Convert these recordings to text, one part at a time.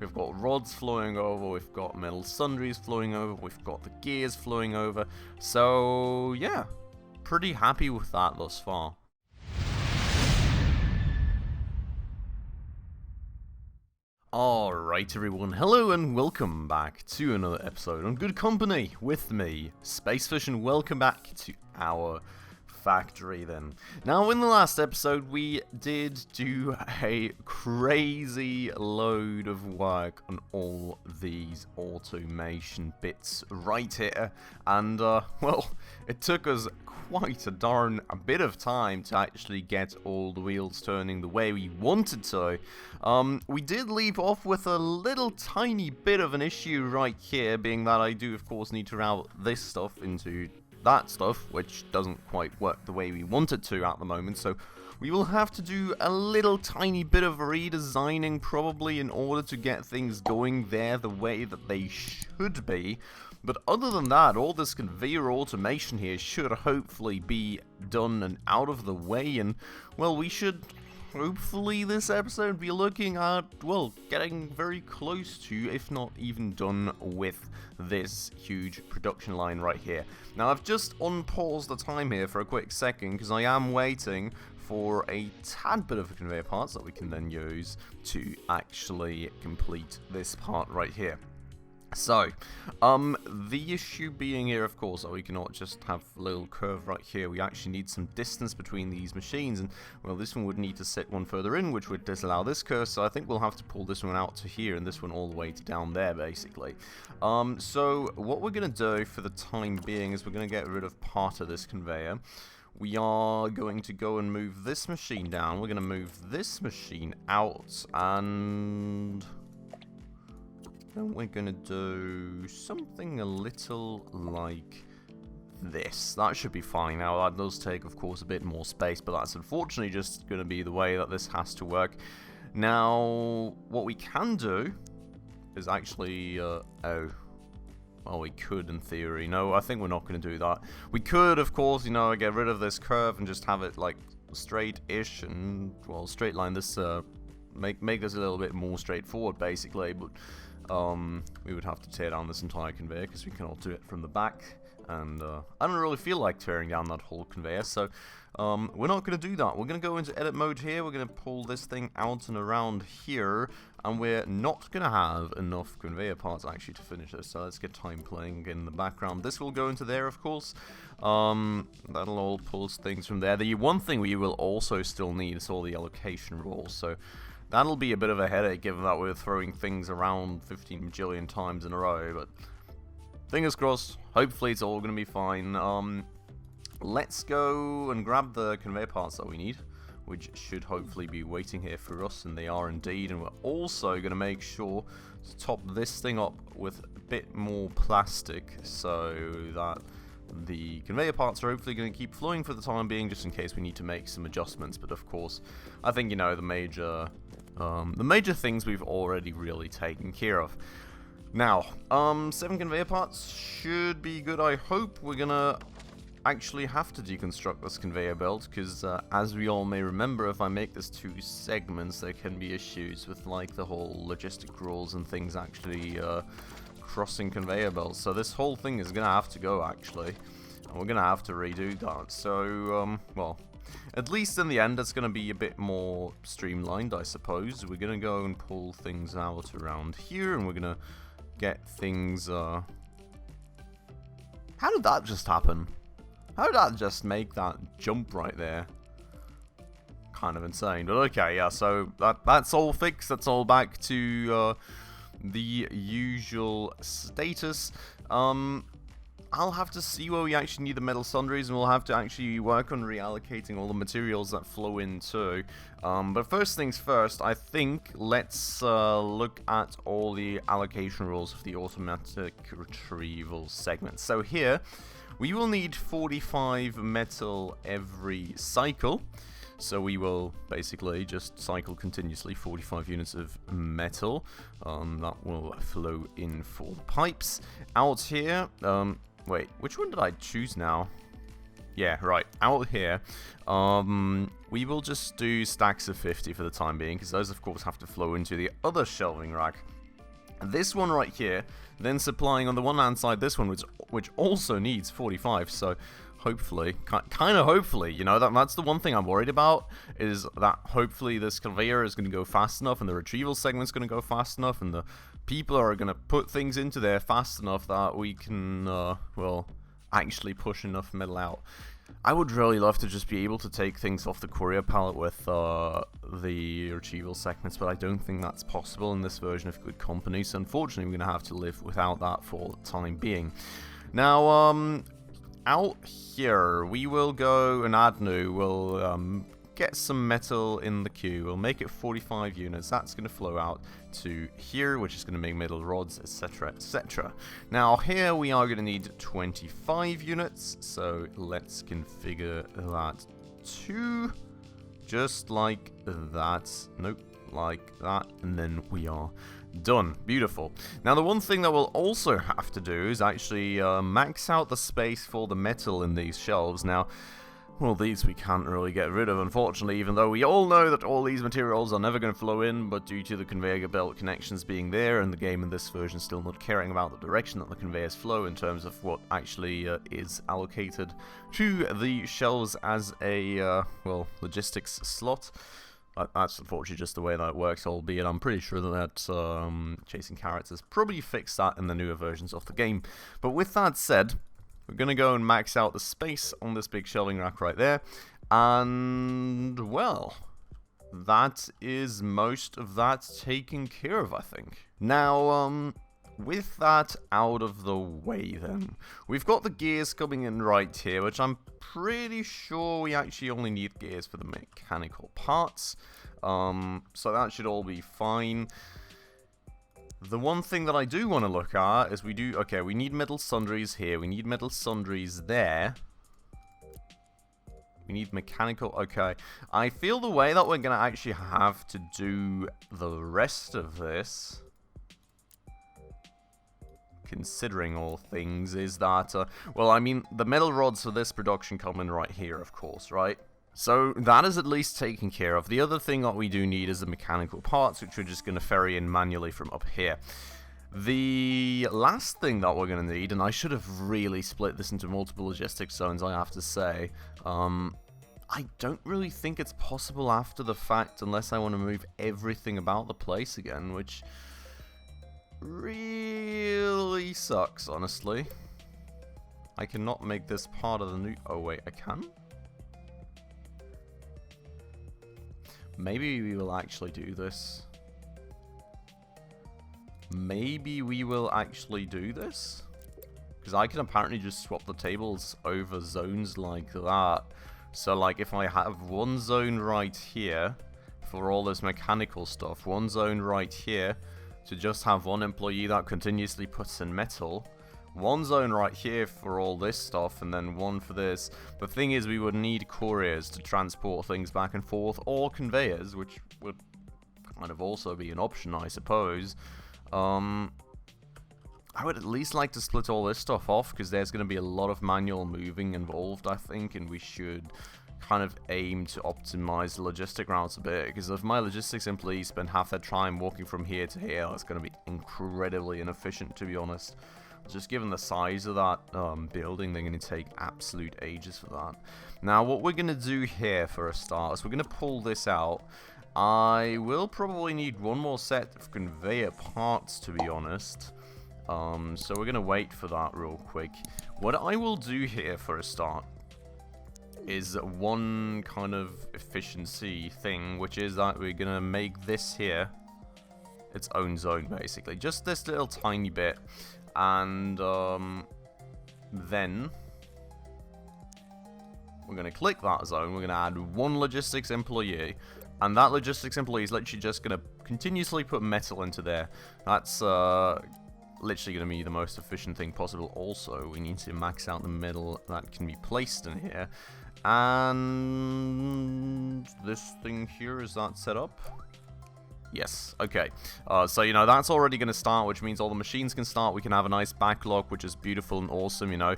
We've got rods flowing over, we've got metal sundries flowing over, we've got the gears flowing over. So, yeah, pretty happy with that thus far. Alright everyone, hello and welcome back to another episode on Good Company with me, Spacefish, and welcome back to our factory then. Now in the last episode we did do a crazy load of work on all these automation bits right here, and well, it took us quite a darn bit of time to actually get all the wheels turning the way we wanted to. We did leave off with a little tiny bit of an issue right here, being that I do of course need to route this stuff into that stuff, which doesn't quite work the way we want it to at the moment, so we will have to do a little tiny bit of redesigning probably in order to get things going there the way that they should be. But other than that, all this conveyor automation here should hopefully be done and out of the way, and well, we should hopefully this episode be looking at, well, getting very close to, if not even done with, this huge production line right here. Now I've just unpaused the time here for a quick second because I am waiting for a tad bit of conveyor parts that we can then use to actually complete this part right here. So, the issue being here, of course, that we cannot just have a little curve right here. We actually need some distance between these machines, and, well, this one would need to sit one further in, which would disallow this curve, so I think we'll have to pull this one out to here, and this one all the way to down there, basically. So, what we're going to do for the time being is we're going to get rid of part of this conveyor. We are going to go and move this machine down. We're going to move this machine out, and then we're going to do something a little like this. That should be fine. Now, that does take, of course, a bit more space, but that's unfortunately just going to be the way that this has to work. Now, what we can do is actually, well, we could in theory. No, I think we're not going to do that. We could, of course, you know, get rid of this curve and just have it, like, straight-ish and, well, straight line this, make this a little bit more straightforward, basically, but we would have to tear down this entire conveyor because we cannot do it from the back, and I don't really feel like tearing down that whole conveyor, so we're not going to do that. We're going to go into edit mode here, we're going to pull this thing out and around here, and we're not going to have enough conveyor parts actually to finish this, so let's get time playing in the background. This will go into there, of course. That'll all pull things from there. The one thing we will also still need is all the allocation rules, so that'll be a bit of a headache given that we're throwing things around 15 bajillion times in a row, but fingers crossed, hopefully it's all going to be fine. Let's go and grab the conveyor parts that we need, which should hopefully be waiting here for us, and they are indeed, and we're also going to make sure to top this thing up with a bit more plastic so that the conveyor parts are hopefully going to keep flowing for the time being, just in case we need to make some adjustments. But of course, I think, you know, the major things we've already really taken care of. Now, 7 conveyor parts should be good, I hope. We're gonna actually have to deconstruct this conveyor belt, because as we all may remember, if I make this 2 segments, there can be issues with, like, the whole logistic rules and things actually crossing conveyor belts. So this whole thing is gonna have to go, actually, and we're gonna have to redo that. So, well, at least in the end, it's going to be a bit more streamlined, I suppose. We're going to go and pull things out around here, and we're going to get things, How did that just happen? How did that just make that jump right there? Kind of insane, but okay, yeah, so that's all fixed. That's all back to, the usual status. I'll have to see where we actually need the metal sundries, and we'll have to actually work on reallocating all the materials that flow in too. But first things first, I think let's look at all the allocation rules of the automatic retrieval segment. So here, we will need 45 metal every cycle. So we will basically just cycle continuously 45 units of metal. That will flow in for the pipes. Out here, wait, which one did I choose now? Yeah, right, out here, we will just do stacks of 50 for the time being, because those, of course, have to flow into the other shelving rack. this one right here, then supplying on the one hand side this one, which also needs 45, so hopefully, kind of hopefully, you know, that's the one thing I'm worried about, is that hopefully this conveyor is going to go fast enough, and the retrieval segment's going to go fast enough, and the people are going to put things into there fast enough that we can, well, actually push enough metal out. I would really love to just be able to take things off the courier pallet with the retrieval segments, but I don't think that's possible in this version of Good Company, so unfortunately we're going to have to live without that for the time being. Now, out here, we will go and add new, we'll get some metal in the queue, we'll make it 45 units, that's going to flow out to here, which is going to make metal rods, etc, etc. Now here we are going to need 25 units, so let's configure that to just like that, nope, like that, and then we are done. Beautiful. Now the one thing that we'll also have to do is actually max out the space for the metal in these shelves. Now, well, these we can't really get rid of, unfortunately, even though we all know that all these materials are never going to flow in, but due to the conveyor belt connections being there, and the game in this version still not caring about the direction that the conveyors flow in terms of what actually is allocated to the shelves as a, well, logistics slot. That's unfortunately just the way that it works, albeit I'm pretty sure that Chasing Carrots has probably fixed that in the newer versions of the game. But with that said, we're going to go and max out the space on this big shelving rack right there. And, well, that is most of that taken care of, I think. Now, with that out of the way then, we've got the gears coming in right here, which I'm pretty sure we actually only need gears for the mechanical parts. So that should all be fine. The one thing that I do want to look at is we need metal sundries here, we need metal sundries there. We need mechanical, okay. I feel the way that we're going to actually have to do the rest of this, considering all things, is that, well, I mean, the metal rods for this production come in right here, of course, right? So that is at least taken care of. The other thing that we do need is the mechanical parts, which we're just going to ferry in manually from up here. The last thing that we're going to need, and I should have really split this into multiple logistics zones, I have to say, I don't really think it's possible after the fact unless I want to move everything about the place again, which really sucks, honestly. I cannot make this part of the new... Oh, wait, I can? Maybe we will actually do this. Maybe we will actually do this? Because I can apparently just swap the tables over zones like that. So, like, if I have one zone right here for all this mechanical stuff, one zone right here to just have one employee that continuously puts in metal, one zone right here for all this stuff, and then one for this. The thing is, we would need couriers to transport things back and forth, or conveyors, which would kind of also be an option, I suppose. I would at least like to split all this stuff off, because there's going to be a lot of manual moving involved, I think, and we should kind of aim to optimize the logistic routes a bit, because if my logistics employees spend half their time walking from here to here, that's going to be incredibly inefficient, to be honest. Just given the size of that building, they're going to take absolute ages for that. Now, what we're going to do here for a start is we're going to pull this out. I will probably need one more set of conveyor parts, to be honest. So we're going to wait for that real quick. What I will do here for a start is one kind of efficiency thing, which is that we're going to make this here its own zone, basically. Just this little tiny bit. And then we're going to click that zone. We're going to add one logistics employee. And that logistics employee is literally just going to continuously put metal into there. That's literally going to be the most efficient thing possible. Also, we need to max out the metal that can be placed in here. And this thing here, is that set up? Yes, okay. So, you know, that's already going to start, which means all the machines can start. We can have a nice backlog, which is beautiful and awesome, you know.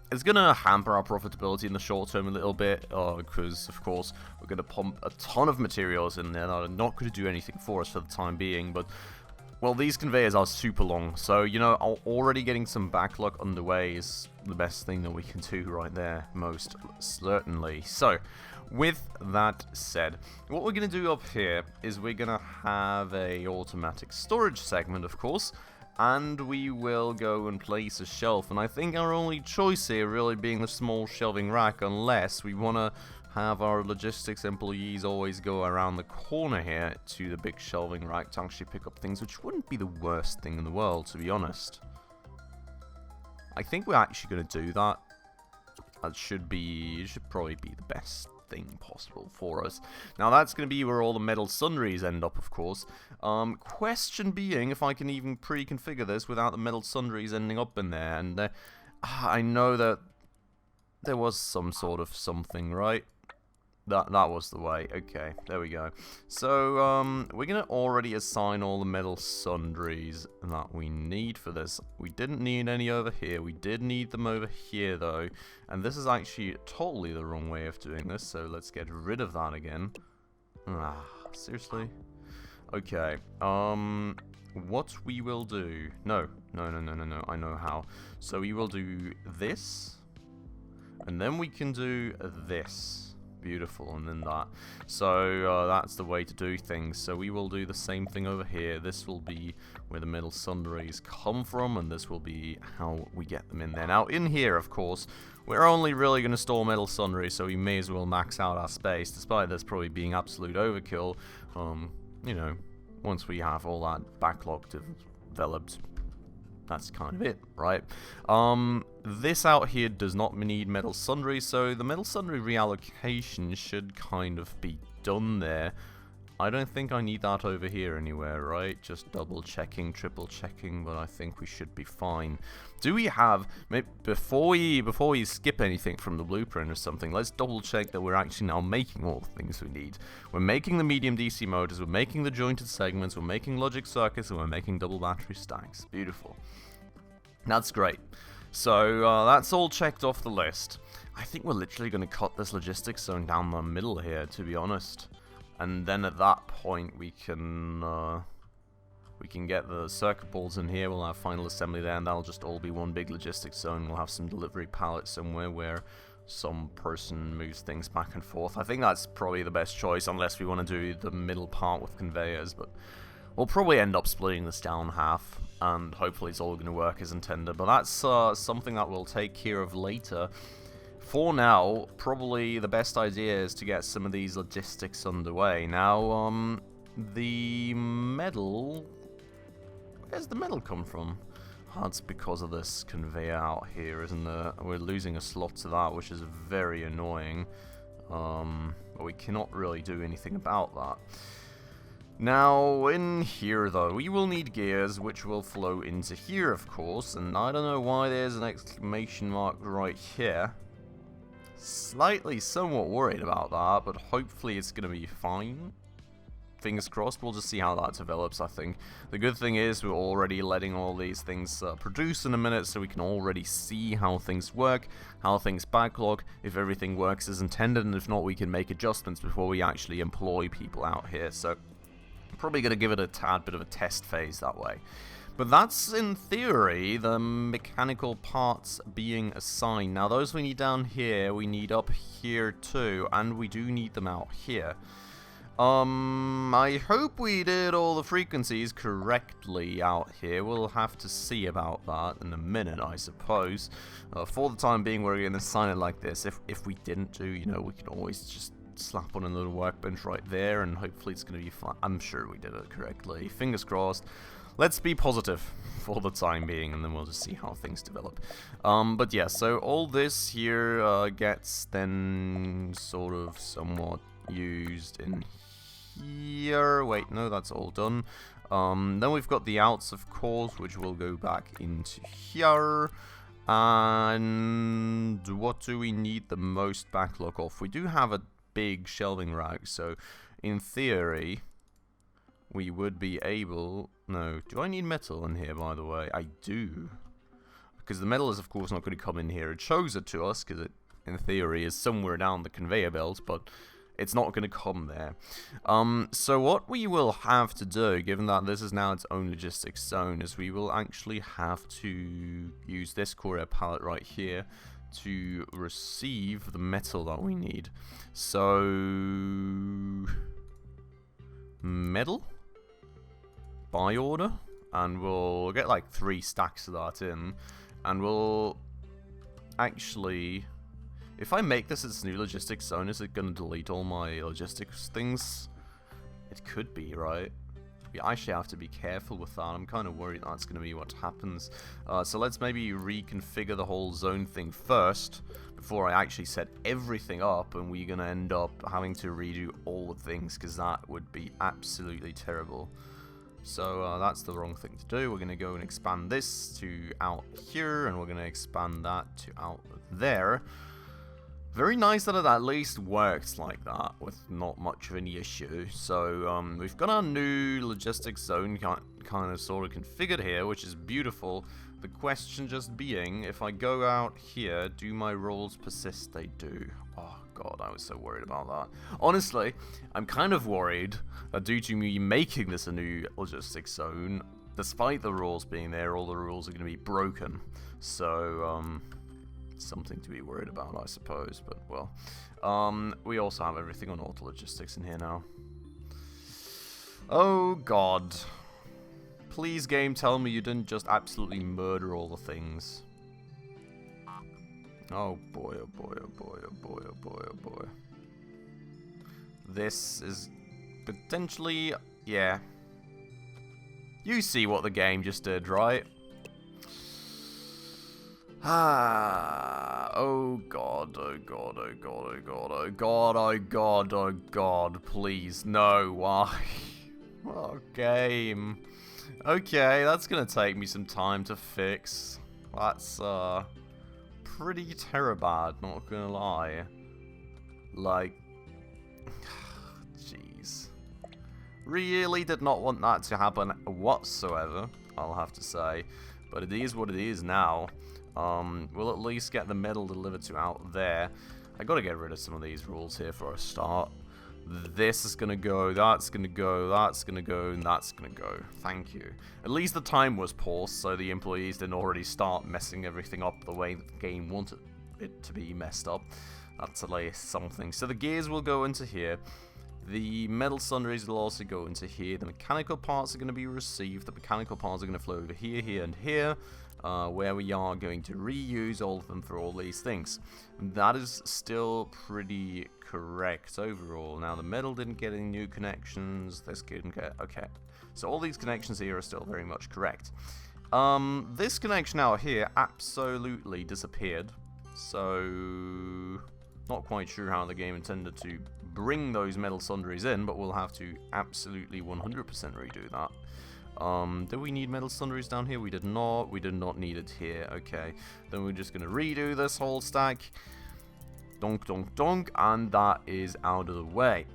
It's going to hamper our profitability in the short term a little bit, because, of course, we're going to pump a ton of materials in there that are not going to do anything for us for the time being, but well, these conveyors are super long, so, you know, already getting some backlog underway is the best thing that we can do right there, most certainly. So, with that said, what we're going to do up here is we're going to have a automatic storage segment, of course, and we will go and place a shelf. And I think our only choice here really being the small shelving rack, unless we want to have our logistics employees always go around the corner here to the big shelving rack to actually pick up things, which wouldn't be the worst thing in the world, to be honest. I think we're actually going to do that. That should probably be the best thing possible for us. Now that's going to be where all the metal sundries end up, of course. Question being if I can even pre-configure this without the metal sundries ending up in there. And I know that there was some sort of something, right? That was the way. Okay, there we go. So, we're going to already assign all the metal sundries that we need for this. We didn't need any over here. We did need them over here, though. And this is actually totally the wrong way of doing this, so let's get rid of that again. Seriously? Okay, what we will do... No, I know how. So we will do this, and then we can do this. Beautiful, and then that. So that's the way to do things. So we will do the same thing over here. This will be where the metal sundries come from, and this will be how we get them in there. Now in here, of course, we're only really going to store metal sundries, so we may as well max out our space, despite this probably being absolute overkill. You know, once we have all that backlogged developed, that's kind of it, right? This out here does not need metal sundry, so the metal sundry reallocation should kind of be done there. I don't think I need that over here anywhere, right? Just double checking, triple checking, but I think we should be fine. Do we have, maybe before we skip anything from the blueprint or something, let's double check that we're actually now making all the things we need. We're making the medium DC motors, we're making the jointed segments, we're making logic circuits, and we're making double battery stacks. Beautiful. That's great. So that's all checked off the list. I think we're literally going to cut this logistics zone down the middle here, to be honest. And then at that point we can get the circuit boards in here. We'll have final assembly there, and that'll just all be one big logistics zone. We'll have some delivery pallets somewhere where some person moves things back and forth. I think that's probably the best choice, unless we want to do the middle part with conveyors, but we'll probably end up splitting this down half, and hopefully it's all going to work as intended. But that's something that we'll take care of later. For now, probably the best idea is to get some of these logistics underway. Now, the metal... Where's the metal come from? That's because of this conveyor out here, isn't it? We're losing a slot to that, which is very annoying. But we cannot really do anything about that. Now, in here, though, we will need gears, which will flow into here, of course. And I don't know why there's an exclamation mark right here. Slightly, somewhat worried about that, but hopefully it's going to be fine. Fingers crossed, we'll just see how that develops, I think. The good thing is we're already letting all these things produce in a minute, so we can already see how things work, how things backlog, if everything works as intended, and if not, we can make adjustments before we actually employ people out here. So, probably going to give it a tad bit of a test phase that way. But that's, in theory, the mechanical parts being assigned. Now, those we need down here, we need up here too, and we do need them out here. I hope we did all the frequencies correctly out here. We'll have to see about that in a minute, I suppose. For the time being, we're going to assign it like this. If we didn't do, you know, we can always just slap on another workbench right there, and hopefully it's going to be fine. I'm sure we did it correctly. Fingers crossed. Let's be positive for the time being, and then we'll just see how things develop. But yeah, so all this here gets then sort of somewhat used in here. Wait, no, that's all done. Then we've got the outs, of course, which will go back into here. And what do we need the most backlog of? We do have a big shelving rack, so in theory we would be able... No, do I need metal in here, by the way? I do. Because the metal is, of course, not going to come in here. It shows it to us, because it, in theory, is somewhere down the conveyor belt, but it's not going to come there. So what we will have to do, given that this is now its own logistics zone, is we will actually have to use this core pallet right here to receive the metal that we need. So metal by order, and we'll get like 3 stacks of that in, and we'll actually, if I make this its new logistics zone, is it going to delete all my logistics things? It could be, right? We actually have to be careful with that. I'm kind of worried that's going to be what happens. So let's maybe reconfigure the whole zone thing first before I actually set everything up, and we're going to end up having to redo all the things, because that would be absolutely terrible. So that's the wrong thing to do. We're going to go and expand this to out here, and we're going to expand that to out there. Very nice that it at least works like that with not much of any issue. So we've got our new logistics zone kind of sort of configured here, which is beautiful. The question just being, if I go out here, do my rolls persist? They do. Oh god, I was so worried about that. Honestly, I'm kind of worried that due to me making this a new logistics zone, despite the rules being there, all the rules are going to be broken. So something to be worried about, I suppose, but well, we also have everything on auto logistics in here now. Oh god, please game, tell me you didn't just absolutely murder all the things. Oh boy, oh boy, oh boy, oh boy, oh boy, oh boy. This is potentially, yeah, you see what the game just did, right? Oh god, oh god, oh god, oh god, oh god, oh god, oh god, please, no, why? Oh, game. Okay, that's gonna take me some time to fix. That's, pretty terrible, not gonna lie. Like, jeez. Really did not want that to happen whatsoever, I'll have to say. But it is what it is now. We'll at least get the metal delivered to out there. I gotta get rid of some of these rules here for a start. This is gonna go, that's gonna go, that's gonna go, and that's gonna go. Thank you. At least the time was paused, so the employees didn't already start messing everything up the way the game wanted it to be messed up. That's at least something. So the gears will go into here. The metal sundries will also go into here. The mechanical parts are going to be received. The mechanical parts are going to flow over here, here, and here. Where we are going to reuse all of them for all these things. That is still pretty correct overall. Now the metal didn't get any new connections, this didn't get, okay. So all these connections here are still very much correct. This connection out here absolutely disappeared. So not quite sure how the game intended to bring those metal sundries in, but we'll have to absolutely 100% redo that. Do we need metal sundries down here? We did not. We did not need it here. Okay. Then we're just going to redo this whole stack. Donk, donk, donk. And that is out of the way.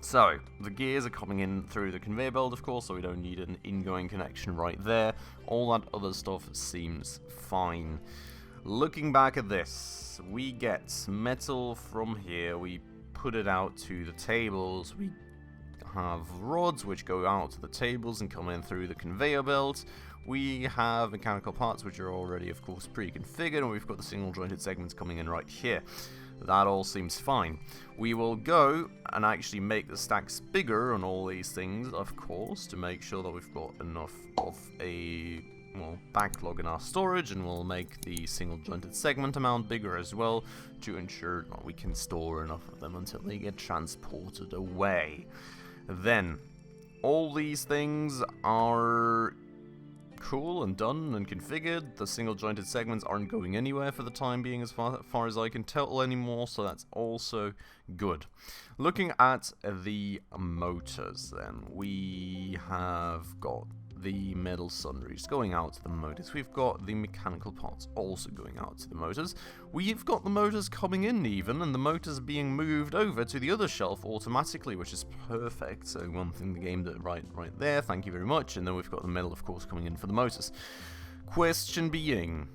So, the gears are coming in through the conveyor belt, of course, so we don't need an ingoing connection right there. All that other stuff seems fine. Looking back at this, we get metal from here. We put it out to the tables. We have rods which go out to the tables and come in through the conveyor belt. We have mechanical parts which are already, of course, pre-configured, and we've got the single jointed segments coming in right here. That all seems fine. We will go and actually make the stacks bigger on all these things, of course, to make sure that we've got enough of a, well, backlog in our storage, and we'll make the single jointed segment amount bigger as well to ensure that we can store enough of them until they get transported away. Then, all these things are cool and done and configured. The single jointed segments aren't going anywhere for the time being as far as I can tell anymore, so that's also good. Looking at the motors then, we have got the metal sundries going out to the motors. We've got the mechanical parts also going out to the motors. We've got the motors coming in even, and the motors being moved over to the other shelf automatically, which is perfect. So one thing the game did right there, thank you very much. And then we've got the metal, of course, coming in for the motors. Question being,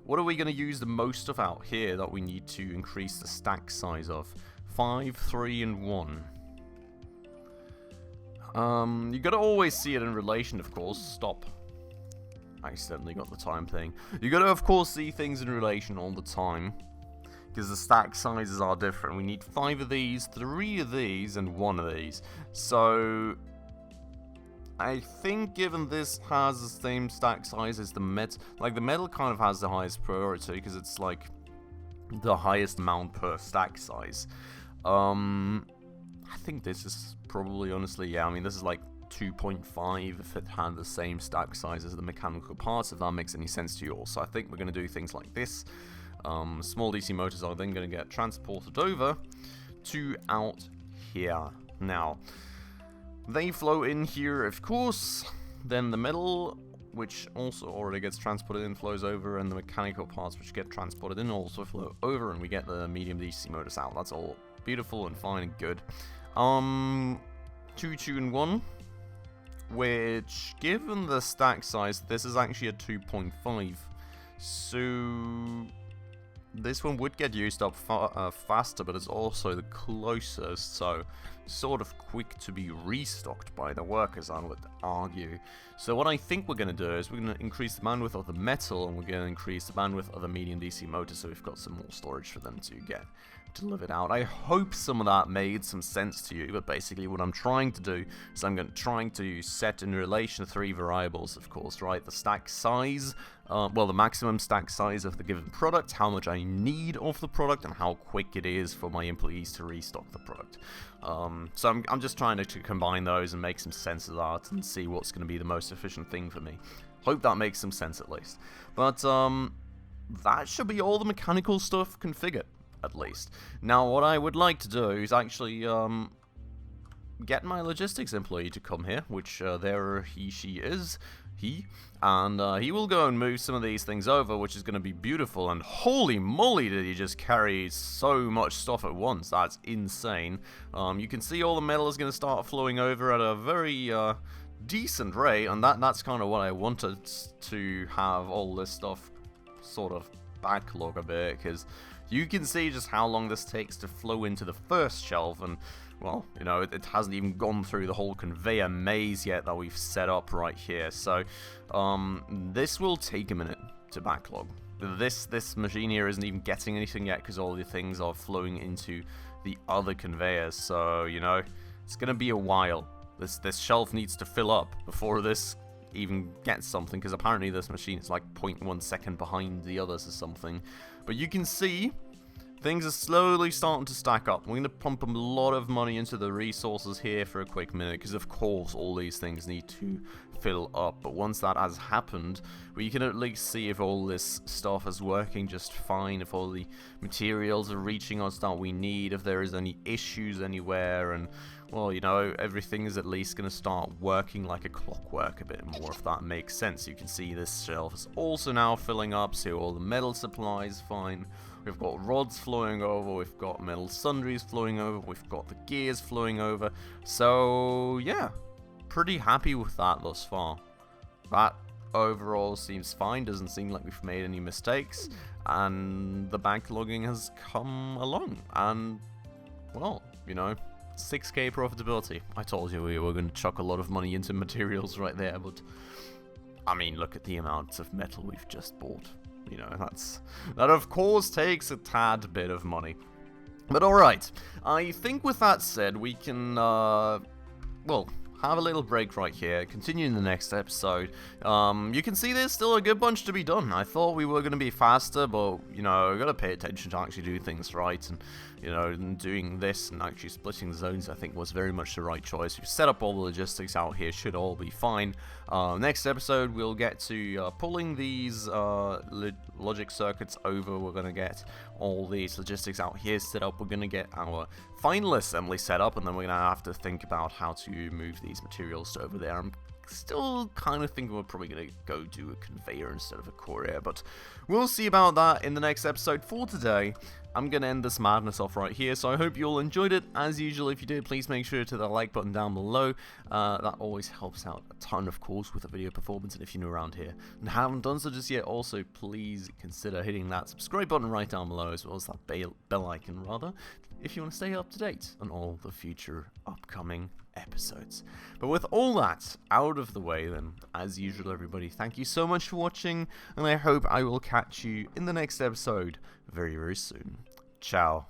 what are we going to use the most of out here that we need to increase the stack size of? 5, 3, and 1. You gotta always see it in relation, of course. Stop. I accidentally got the time thing. You gotta, of course, see things in relation all the time, because the stack sizes are different. We need 5 of these, 3 of these, and 1 of these. So I think given this has the same stack size as the metal, like the metal kind of has the highest priority because it's like the highest amount per stack size. I think this is probably, honestly, yeah, I mean, this is like 2.5 if it had the same stack size as the mechanical parts, if that makes any sense to you all. So I think we're going to do things like this. Small DC motors are then going to get transported over to out here. Now, they flow in here, of course, then the metal, which also already gets transported in, flows over, and the mechanical parts which get transported in also flow over, and we get the medium DC motors out. That's all beautiful and fine and good. 2, 2, and 1, which, given the stack size, this is actually a 2.5, so this one would get used up faster, but it's also the closest, so sort of quick to be restocked by the workers, I would argue. So what I think we're going to do is we're going to increase the bandwidth of the metal, and we're going to increase the bandwidth of the medium DC motor, so we've got some more storage for them to get delivered out. I hope some of that made some sense to you, but basically what I'm trying to do is I'm trying to set in relation 3 variables, of course, right? The stack size, well, the maximum stack size of the given product, how much I need of the product, and how quick it is for my employees to restock the product. So I'm just trying to combine those and make some sense of that and see what's going to be the most efficient thing for me. Hope that makes some sense at least. But that should be all the mechanical stuff configured, at least. Now, what I would like to do is actually get my logistics employee to come here, which there she is. And he will go and move some of these things over, which is going to be beautiful. And holy moly, did he just carry so much stuff at once. That's insane. You can see all the metal is going to start flowing over at a very decent rate, and that's kind of what I wanted to have all this stuff sort of backlog a bit, because you can see just how long this takes to flow into the first shelf, and well, you know, it hasn't even gone through the whole conveyor maze yet that we've set up right here. So this will take a minute to backlog. This machine here isn't even getting anything yet because all the things are flowing into the other conveyors. So, you know, it's gonna be a while. This shelf needs to fill up before this even gets something, because apparently this machine is like 0.1 second behind the others or something. But you can see things are slowly starting to stack up. We're going to pump a lot of money into the resources here for a quick minute, because of course all these things need to fill up. But once that has happened, we can at least see if all this stuff is working just fine, if all the materials are reaching us that we need, if there is any issues anywhere, and well, you know, everything is at least going to start working like a clockwork a bit more, if that makes sense. You can see this shelf is also now filling up, so all the metal supply is fine. We've got rods flowing over, we've got metal sundries flowing over, we've got the gears flowing over. So, yeah, pretty happy with that thus far. That overall seems fine, doesn't seem like we've made any mistakes, and the backlogging has come along, and, well, you know, 6k profitability. I told you we were going to chuck a lot of money into materials right there, but I mean, look at the amounts of metal we've just bought. You know, that of course takes a tad bit of money. But alright, I think with that said, we can, well, have a little break right here, continue in the next episode. You can see there's still a good bunch to be done. I thought we were going to be faster, but, you know, I've got to pay attention to actually do things right, and, you know, doing this and actually splitting the zones, I think, was very much the right choice. We've set up all the logistics out here, should all be fine. Next episode, we'll get to pulling these logic circuits over. We're going to get all these logistics out here set up. We're going to get our final assembly set up, and then we're going to have to think about how to move these materials to over there. I'm still kind of thinking we're probably going to go do a conveyor instead of a courier, but we'll see about that in the next episode. For today, I'm going to end this madness off right here, so I hope you all enjoyed it. As usual, if you did, please make sure to hit the like button down below. That always helps out a ton, of course, with the video performance, and if you're new around here and haven't done so just yet, also please consider hitting that subscribe button right down below, as well as that bell icon, rather, if you want to stay up to date on all the future upcoming episodes. But with all that out of the way, then, as usual, everybody, thank you so much for watching, and I hope I will catch you in the next episode very, very soon. Ciao.